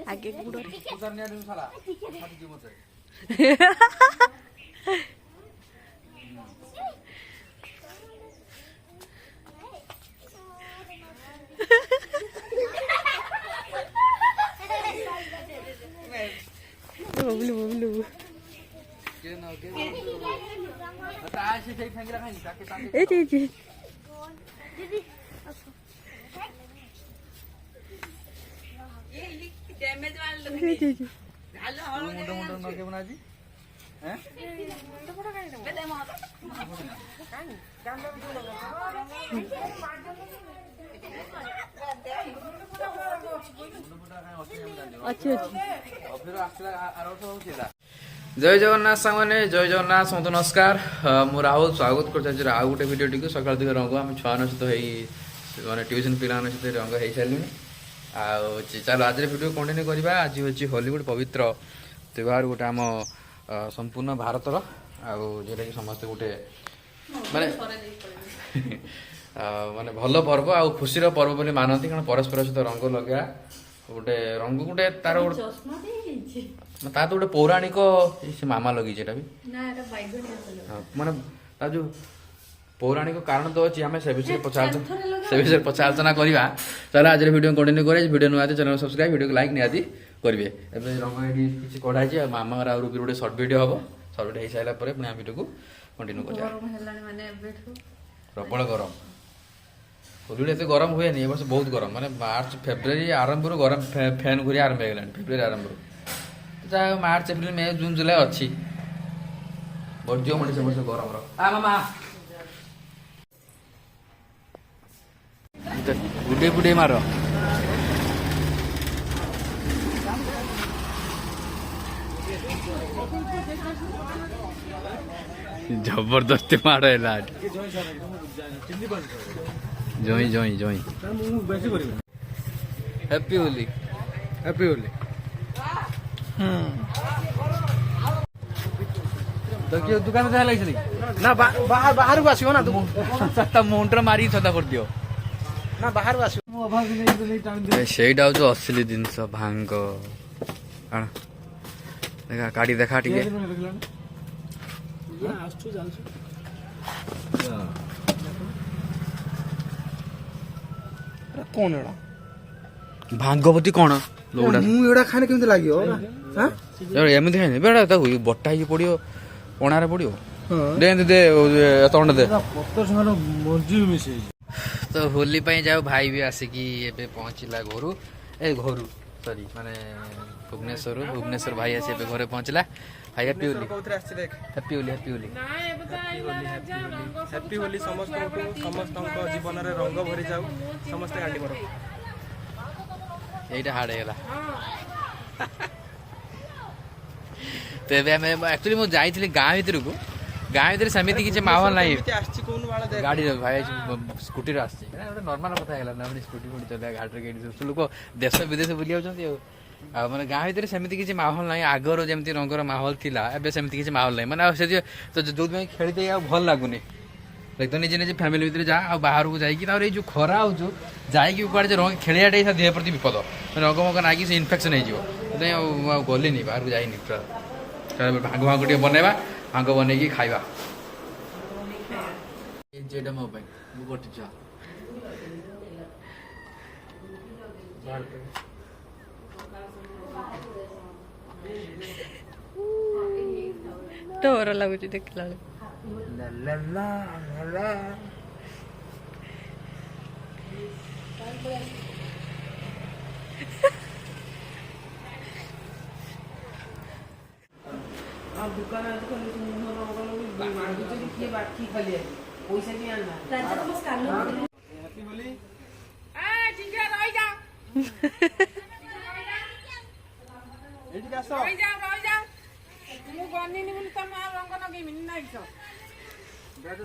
आगे बबलू बबलू जय जगन्नाथ सांगने जय जगन्नाथ समस्त नमस्कार मु राहुल स्वागत कर आउ गोटे भिडियो टी सकाल दिखे रंग आम छुआ सहित मैंने ट्यूशन पिला सहित रंग हो सारे चलो आज भिडियो कंटिन्यू करवा आज हूँ होली गोटे पवित्र त्योहार गोटे आम संपूर्ण भारतर जोटा कि समस्ते गोटे माने माने भल पर्व आ खुशीर पर्व बोली मानती कारण परस्पर सहित रंग लगे गोटे रंग गोटे तार ता तो गोटे पौराणिक से मामा लगी भी माने जो पौराणिक कारण तो अच्छी आम से विषय पचालोचना करवा चलो आज वीडियो कंटिन्यू करें वीडियो नुआ चैनल सब्सक्राइब वीडियो को लाइक निहाती करेंगे एवं रंग ये किसी कढ़ाई मामा रूपी गोटे सर्ट वीडियो हम सर्ट वीडियो हो सारा पुणी आम वीडियो को कंटिन्यू कर प्रबल गरम होली एत गरम हुए नहीं वर्ष बहुत गरम माने मार्च फेब्रुआरी आरंभ गरम फैन घूरी आरंभ हो फेब्रुआरी आरंभ जहाँ मार्च एप्रिल मे जून जुलाई अच्छी बढ़िया मनीष वर्ष गरम मामा बुडे बुडे मार जबरदस्ती मार है जॉई जॉई जॉई हैप्पी होली हैप्पी होली तो क्यों दुकान में लगी ना बाहर बाहर को आसियो ना तुम मुंडर मारी छता कर दियो ना बाहर को आसियो सेटा जो असली जिनस भांग कण देखा काटी देखा टिके कौन एड़ा भांगवती कौन लोड़ा मु एड़ा खाने केमते लागियो हां एमती खाइ बेड़ा ताकू बट्टा ही पड़ियो पणारे पड़ियो दे दे तंड दे पत्तर संग मर्जी मिसे तो होली पे जाओ भाई भी आसिकी एबे पहुंचला घरू ए घरू सॉरी माने भुवनेश्वर भाई आसी एबे घरे पहुंचला भाई हैप्पी होली कोथरे आछि देख happy Holi happy Holi happy Holi समस्त जीवन रे रंग भरी जाऊ समस्त गाडी करो एटा हाड हेला तो एबे हम एक्चुअली मु जाइथिली गां भीतर समिति किछ माहौल नाही गाड़ी भाई स्कूटी रे आछि नॉर्मल कथा हेला ना स्कूटी फुटी चले गाड़ी रे गेडी लोक देश विदेश बुली आउछन्ती माने गां भीतर सेमती किछ माहौल नाही आगर जेमती रंगर माहौल थिला एबे सेमती किछ माहौल नाही माने से तो जो में खेली दे भल लागुनी तो निजे निजे फैमिली भीतर जा आ बाहर को जाई कि तार जो खरा हो जो जाई कि ऊपर जे रंग खेलियाटे सा देह प्रति विपद रंग मग नागी से इन्फेक्शन हो गली नहीं बाहर को जाइनी भांग भांग टे बनवा भांग बन खाଇବା जेटा मो भाई मु गोटी जा डर लगुच देखला ला ला ला दुकान पैसा भी आना हैप्पी होली ए ठीक है रह जा एठी कासो रह जा मु गनी नि बोली तम रंग न गेमिन नाही छ बेटा तो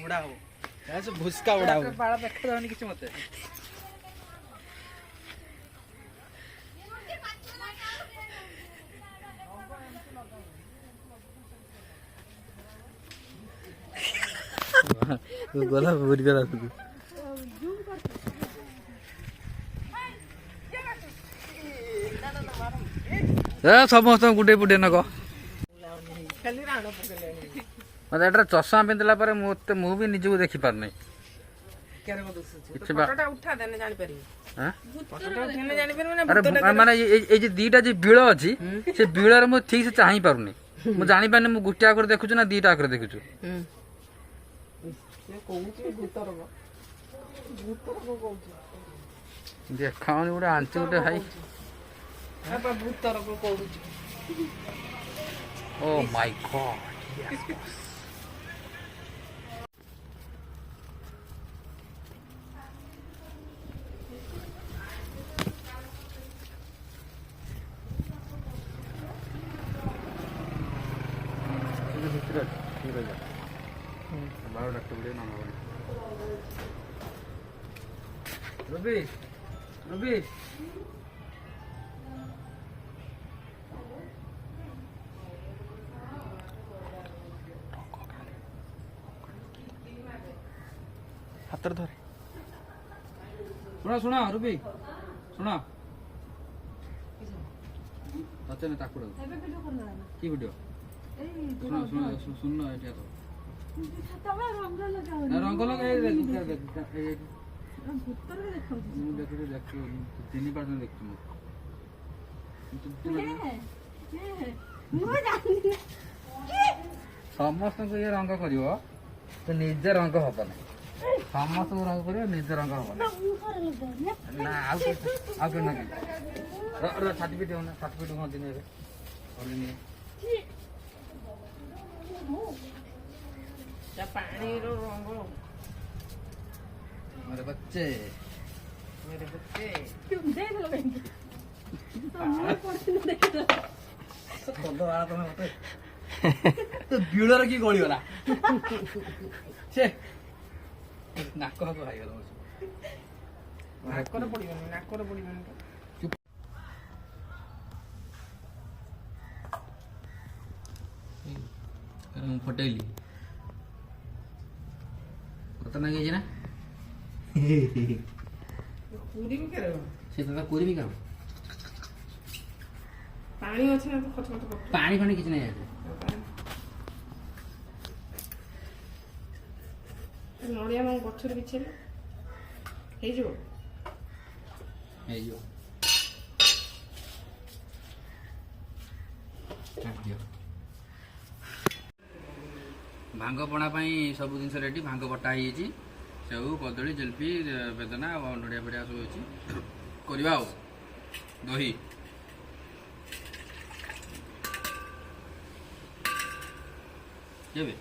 ଉଡା ହବ ଭୁସ୍କା ଉଡା ହବ ବାଳ ଦେଖାଯାଉନି କିଛି ମତେ। ଗଲା ବୁରି ଗଲା ସମସ୍ତଙ୍କୁ ଗୁଟେ ଗୁଟେ ନଗ। ଖାଲି ରାଣ ପକେଇଲେଣି। ମତେ ଏଟା ଚଷମା ପିନ୍ଧିଲା ପରେ ମୁଁ ବି ନିଜକୁ ଦେଖିପାରୁନି। କିଛି ଫଟୋଟା ଉଠା ଦେନେ ଜାଣିପାରିବି। ଫଟୋଟା ଉଠେଇଲେ ଜାଣିପାରିବି ନା ଆରେ ଭୂତଟା ମାନେ ଏଇ ଯେ ଦିଟା ଯେ ବିଳ ଅଛି ସେ ବିଳରେ ମୁଁ ଠିକ ସେ ଚାହିଁ ପାରୁନି। ମୁଁ ଜାଣିପାରୁନି ମୁଁ ଗୋଟେ ଆଗରେ ଦେଖୁଛୁ ନା ଦିଟା ଆଗରେ ଦେଖୁଛୁ। କହୁଛି ଭୂତରକ କହୁଛି ଦେଖାଉନି ଗୋଟେ ଆଞ୍ଚି ଗୋଟେ ଭାଇ। ଭୂତରକ କହୁଛି। ଓ ମାଇ ଗଡ୍। রবি রবি ହାତରେ ଧରେ ଶୁଣ ଶୁଣ ରବି ଶୁଣ ତତେ ତାକୁ କି ଭିଡିଓ ଶୁଣ ଶୁଣ ଶୁଣ ଏଇଟା ରଙ୍ଗ ଲଗାଇ ମୁଁ ଦେଖୁଛି ତିନି ପାର୍ସେଣ୍ଟ ଦେଖୁଛି ସମସ୍ତଙ୍କୁ ଇଏ ରଙ୍ଗ କରିବ ତ ନିଜେ ରଙ୍ଗ ହବ ନାହିଁ। ସମସ୍ତଙ୍କୁ ରଙ୍ଗ କରିବ ନିଜେ ରଙ୍ଗ ହବ ନା ଆଉ କେମିତି ନା ସାର୍ଟିଫିକେଟ ହଉ ନା ସାର୍ଟିଫିକେଟ ହୁଅନ୍ତି ଏବେ ପାଣିର ରଙ୍ଗ मेरे बच्चे ବିଳରେ କି ଗଳିଗଲା ସେ ନାକ ହାତ ଖାଇଗଲା ନାକରେ ପଡିବନି ନାକରେ ପଡିବନି ମୁଁ ଫଟେଇଲି କତ ନାଗିଛି ନା ପୁରୀ ବି କର ସେ ତ କରିବି କାମ ପାଣି ଅଛି ନା ଖଟ ଖଟ କରୁଛୁ ପାଣି ଫାଣି କିଛି ନାହିଁ ନଡ଼ିଆ ମୋ ଗଛରେ ବିଛେଇଲେ ହେଇଯିବ ହେଇଯିବ ଭାଙ୍ଗ ପଣା ପାଇଁ ସବୁ ଜିନିଷ ରେଡି। ଭାଙ୍ଗ ବଟା ହେଇଯାଇଛି, ସେଉ କଦଳୀ ଜିଲାପି ବେଦନା ଆଉ ନଡ଼ିଆ ଫଡ଼ିଆ ସବୁ ଅଛି। କରିବା ଆଉ ଦହି କେବେ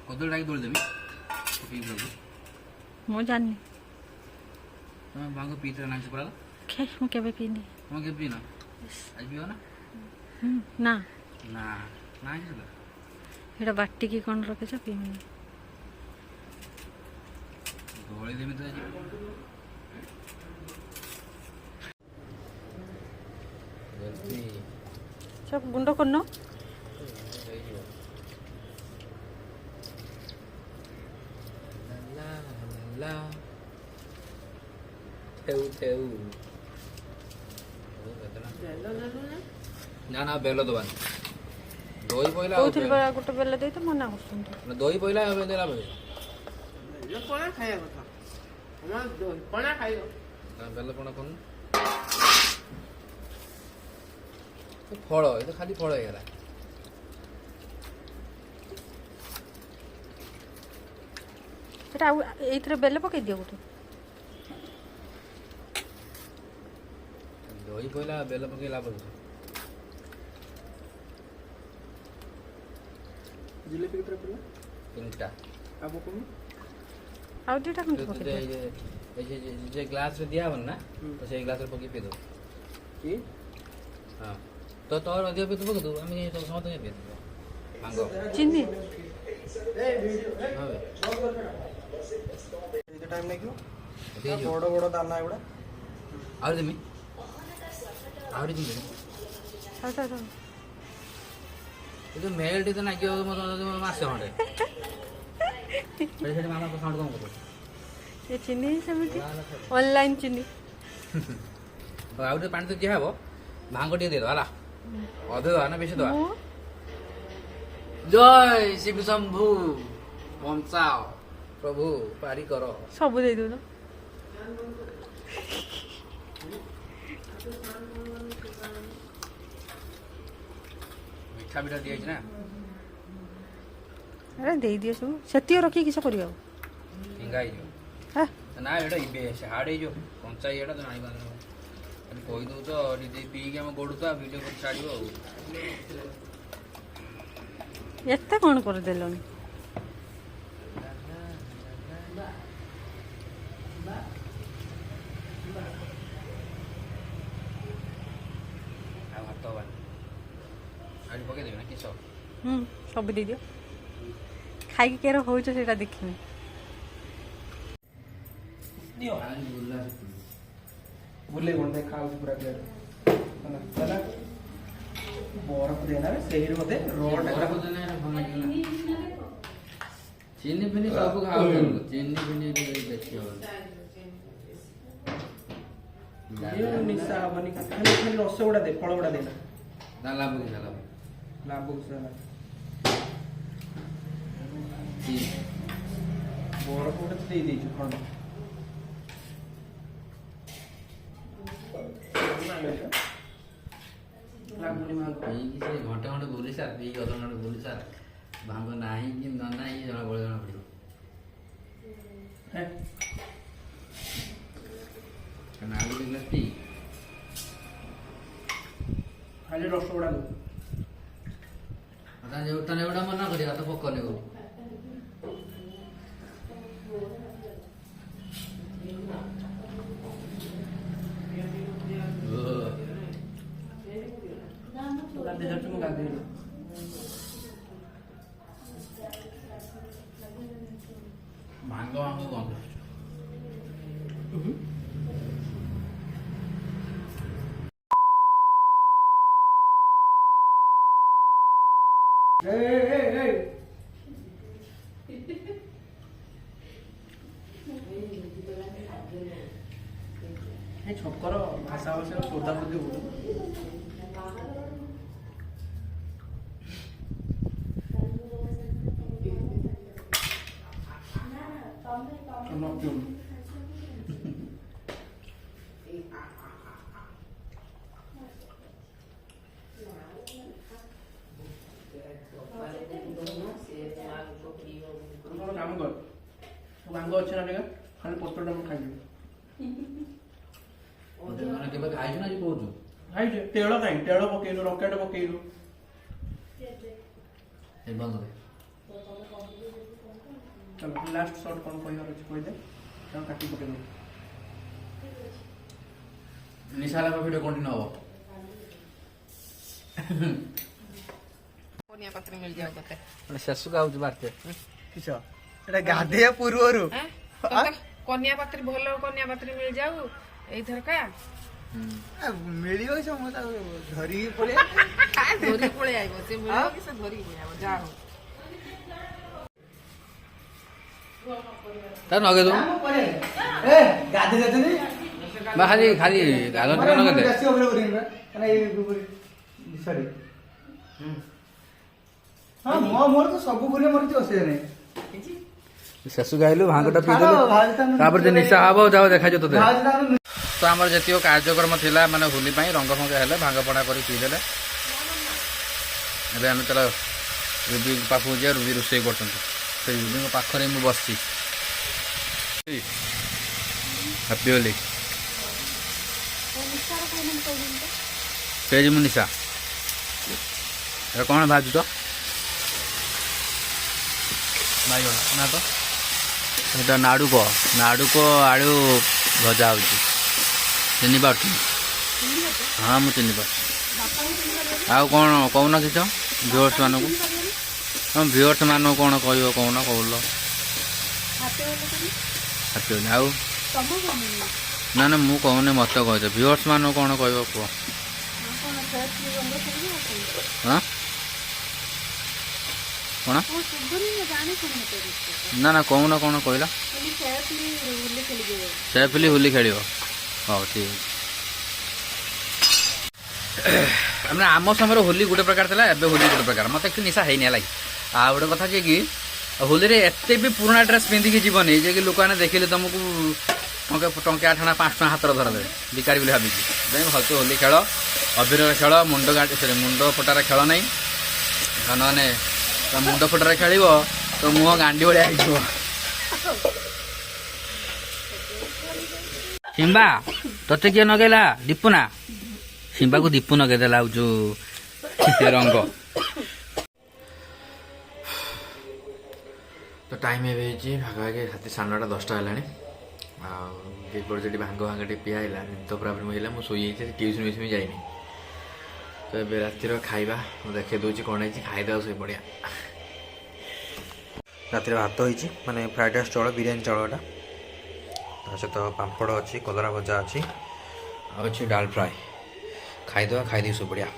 କଦଳୀ ଟାକି ଦୋଳିଦେବି ପିଇବାକୁ। ମୁଁ ଜାଣିନି ତମେ ଭାଙ୍ଗ ପିଇଥିଲ ନା ପରା ମୁଁ କେବେ ପିଇନି। ତମେ କେବେ ପିଇନ? ଆଜି ପିଇବ ନା? ନା ନା ନା ହେଇଥିଲା ଏଇଟା ବାଟିକି କ'ଣ ରଖିଛ ପିଇବିନି। ଦୋଳି ଦେବି ତ ଆଜି। ସବୁ ଗୁଣ୍ଡ କରିନ ନା ନା ବେଲ ଦବାନି ଦହି ପଇଲା କହୁଥିଲି ଗୋଟେ ବେଲ ଦେଇ ତ ମନା କରୁଛନ୍ତି। ଦହି ପଇଲା ଦେଲା ପଣା ଖାଇବା କଥା ପଣା ଖାଇବ ବେଲ ପଣା କରୁନୁ ଫଳ ଏ ତ ଖାଲି ଫଳ ହେଇଗଲା। ସେଟା ଆଉ ଏଇଥିରେ ବେଲ ପକେଇ ଦିଅ ଗୋଟେ ଦହି ପଇଲା ବେଲ ପକେଇ ଲାଭ କିଛି। ଜିଲେପି କେତେ ପଡ଼ିଲା? ତିନିଟା ଆଉ ପକଉନି ଆଉ ଦୁଇଟା ଖଣ୍ଡେ ପକେଇ ଦିଅ। ଯେ ଗ୍ଲାସରେ ଦିଆହବନି ନା ତ ସେଇ ଗ୍ଲାସରେ ପକେଇ ପିଇଦେବ। କି ହଁ ତ ତୋର ଅଧିକ ପିଉଥିବ କି ତୁ ଆମେ ସମସ୍ତେ କାଇଁ ପିଉଥିବ ଭାଙ୍ଗ ଚିନି ଏତେ ଟାଇମ୍ ଲାଗିବ ଏତିକି ହେଇଯିବ? ବଡ଼ ବଡ଼ ଦାନା ଏଗୁଡ଼ା ଆହୁରି ଦେମି ଆହୁରି ଯିବି ଥାଉ ଥାଉ ଥାଉ ଏ ଯୋଉ ମେଲ୍ଟି ତ ନାଗିବ ମାସେ ଖଣ୍ଡେ ସେଠି ମାମା ସାଉଣ୍ଡ କଣ କରୁଛି ଏ ଚିନି ସେମିତି ଅନଲାଇନ୍ ଚିନି ଆଉ ଟିକେ ପାଣି ତ ଦିଆ ହବ ଭାଙ୍ଗ ଟିକେ ଦେଇଦବା ହେଲା ଅଧେ ଦବା ନା ବେଶୀ ଦବା ମୁଁ ଜୟ ଶିବ ଶମ୍ଭୁ ବଞ୍ଚାଅ ପ୍ରଭୁ ପାରି କର ସବୁ ଦେଇଦେଉନ ମିଠା ମିଠା ଦିଆହେଇଛି ନା ଆରେ ଦେଇଦିଅ ସବୁ ସେତିକି ରଖିକି କିସ କରିବ ଆଉ ଫିଙ୍ଗା ହେଇଯିବ ହେ ନା ଏଇଟା ଇବେ ହାର୍ଡ ହେଇଯିବ କଞ୍ଚା ଇଏଟା ତ ଜାଣିପାରୁନ ଖାଲି କହିଦେଉଛ ନିଜେ ପିଇକି ଆମେ ଗଡ଼ୁ ତ ଭିଡ଼ିଓ କରି ଛାଡ଼ିବ ଆଉ ଏତେ କ'ଣ କରିଦେଲଣି ଆଉ ଭାତ ହବାନି ଆଜି ପକେଇଦେବି ନା କିସ ସବୁ ଦେଇଦିଅ ଖାଇକି କେର ହଉଛ ସେଇଟା ଦେଖିବି ବୁଲେଇ କ'ଣ ଖାଉଛି ପୁରା ପ୍ଲେଟ୍ ହେଲା ବରଫ ଦେନା ସେହି ବୋଧେ ଚିନି ଫିନି ସବୁ ଖାଉଛନ୍ତି ଚିନି ଫିନି ବେଶୀ ହବନି ନିଶା ହବନି ଖାଲି ଖାଲି ରସ ଗୁଡ଼ା ଦେ ଫଳ ଗୁଡ଼ା ଦେନା ନା ଲାଭ କି ଲାଭ ଲାଭ ବରଫ ଗୋଟେ ଦେଇଦେଇଛୁ ଖଣ୍ଡ ଲାଗୁନି ମାଙ୍କ ପିଇକି ସେ ଘଣ୍ଟେ ଘଣ୍ଟେ ବୁଲି ସାର୍ ପିଇକି ଅଧଘଣ୍ଟେ ବୁଲି ସାର୍ ଭାଙ୍ଗ ନାହିଁ କି ନ ନାହିଁ ଜଣା ପଡ଼ିବ କାରଣ ଆଉ ଗୋଟେ ଗ୍ଲାସ୍ ପିଇ ଖାଲି ରସ ଗୁଡ଼ା ଦଉ ତને ଏଗୁଡ଼ା ମନା କରିବା ତ ପକନି କରୁ ଗାଧେଇ ଯାଉଛି ମୁଁ ଗାଧେଇଲି ଭାଙ୍ଗ ଭାଙ୍ଗ ଗନ୍ଧ ଛକର ଭାଷା ଭାଷା ସୋଦା ସୋଦି ହଉ କାମ କର ଭାଙ୍ଗ ଅଛି ନା ଟିକେ ଖାଲି ପତ୍ରଟା ମୁଁ ଖାଇଦେବି ମାନେ କେବେ ଖାଇଛୁ ନା କହୁଛୁ ଖାଇଛି ତେଳ କାହିଁ ତେଳ ପକେଇଲୁ ରକେଟ ପକେଇଲୁ ବନ୍ଦ ଚାଲ ଲାଷ୍ଟ ସର୍ଟ କ'ଣ କହିବାର ଅଛି କହିଦେ ତାକୁ କାଟି ପକେଇଲୁ ନିଶା ଲାଗା ଭିଡ଼ିଓ କଣ୍ଟିନ୍ୟୁ ହବ କନିଆ ପତ୍ର ମିଳିଯାଉ ତତେ ଶେଷକୁ ଆଉଛି ବାର୍ତ୍ତେ କିସ ଏଟା ଗାଧେଇବା ପୂର୍ବରୁ କନିଆ ପାତ୍ରୀ ଭଲ କନିଆ ପାତ୍ରୀ ମିଳିଯାଉ ଏଇଥରକା ମିଳିବ ସମସ୍ତେ ଧରିକି ପଳେଇ ଧରିକି ପଳେଇ ଆଇବ ସେ ମିଳିବ କି ସେ ଧରିକି ପଳେଇ ଆଇବ ଯାହା ହଉ ତା ନଗେଇ ଦଉ ଗାଧେଇ ଯାଉଛନ୍ତି ବା ଖାଲି ଖାଲି ଗାଲ ଟିକେ ନଗେଇ ଦେ ମୋର ତ ସବୁ ଭୁଲେ ମୋର କିଛି ଅସୁବିଧା ନାହିଁ ଶେଷକୁ ଖାଇଲୁ ଭାଙ୍ଗଟା ପିଇଦେଲୁ ତାପରେ ଯେ ନିଶା ହବ ଯାଅ ଦେଖାଯିବ ତୋତେ ତ ଆମର ଯେତିକ କାର୍ଯ୍ୟକ୍ରମ ଥିଲା ମାନେ ହୋଲି ପାଇଁ ରଙ୍ଗ ଫଙ୍ଗ ହେଲେ ଭାଙ୍ଗ ପଣା କରି ପିଇଦେଲେ ଏବେ ଆମେ ତାର ରୁବି ପାଖକୁ ଯିବା ରୁବି ରୋଷେଇ କରୁଛନ୍ତି ସେଇ ରୁବିଙ୍କ ପାଖରେ ମୁଁ ବସିଛି ହାପି ହୋଲି ପେଜ ମୁଁ ନିଶା এটা କ'ଣ ଭାଜୁଛ ବାଇଗଣ ନା ତ এটা ନାଡ଼ୁକ ଆଳୁ ଭଜା ହେଉଛି ଚିହ୍ନି ପାରୁଛନ୍ତି ହଁ ମୁଁ ଚିହ୍ନି ପାରୁଛି। ଆଉ କ'ଣ କହୁନ କିଛି ଭିଉଅର୍ସ ମାନଙ୍କୁ? ହଁ ଭିଉଅର୍ସ ମାନଙ୍କୁ କ'ଣ କହିବ କହୁନ କହୁଲ? ଆଉ ନା ନା ମୁଁ କହୁନି ମତେ କହିଛ ଭିଉଅର୍ସ ମାନଙ୍କୁ କ'ଣ କହିବ କୁହ? ହଁ କ'ଣ ନା ନା କହୁନ କ'ଣ କହିଲ? ସେଫଲି ହୋଲି ଖେଳିବ। ହଉ ଠିକ୍ ଅଛି। ମାନେ ଆମ ସମୟରେ ହୋଲି ଗୋଟେ ପ୍ରକାର ଥିଲା, ଏବେ ହୋଲି ଗୋଟେ ପ୍ରକାର। ମୋତେ କିଛି ନିଶା ହେଇନି ହେଲା କି। ଆଉ ଗୋଟେ କଥା ଯେ କି ହୋଲିରେ ଏତେ ବି ପୁରୁଣା ଡ୍ରେସ୍ ପିନ୍ଧିକି ଯିବନି ଯେ କି ଲୋକମାନେ ଦେଖିଲେ ତୁମକୁ ଟଙ୍କା 8 ଆଣା 5 ଟଙ୍କା ହାତରେ ଧରାଦେବେ ବିକାରି ବୋଲି ଭାବିକି। ସେଥିପାଇଁ ଭଲସେ ହୋଲି ଖେଳ, ଅବିରରେ ଖେଳ, ମୁଣ୍ଡ ଫୋଟାରେ ଖେଳ ନାହିଁ। ନହେଲେ ମୁଣ୍ଡ ଫୋଟାରେ ଖେଳିବ ତ ମୁହଁ ଗାଣ୍ଡି ଭଳିଆ ହେଇଯିବ। ସିମ୍ବା ତତେ କିଏ ନଗେଇଲା? ଦୀପୁନା। ସିମ୍ବାକୁ ଦୀପୁ ନଗେଇଦେଲା ଆଉ ଯୋଉ ରଙ୍ଗ। ତ ଟାଇମ୍ ଏବେ ହେଇଛି ଭାଗାଭାଗି ରାତି 9:30 10ଟା ହେଲାଣି। ଆଉ ଏପଟେ ସେଠି ଭାଙ୍ଗ ଟିକେ ପିଆ ହେଲା, ନିଦ ପୁରା ହେଲା। ମୁଁ ଶୋଇଯାଇଛି, ଟ୍ୟୁସନ୍ ବି ଯାଇନି। ତ ଏବେ ରାତିର ଖାଇବା ମୁଁ ଦେଖେଇ ଦେଉଛି କ'ଣ ହେଇଛି, ଖାଇଦେବା ଶୋଇପଡ଼ିଆ। ରାତିରେ ଭାତ ହେଇଛି, ମାନେ ଫ୍ରାଏଡ୍ ରାଇସ୍ ଚାଉଳ, ବିରିୟାନୀ ଚାଉଳ ଏଟା। ତା ସହିତ ପାମ୍ପଡ଼ ଅଛି, କଲରା ଭଜା ଅଛି, ଆଉ ଅଛି ଡାଲ୍ ଫ୍ରାଏ। ଖାଇଦେବା, ଖାଇଦେଇ ଶୋଇପଡ଼ିଆ।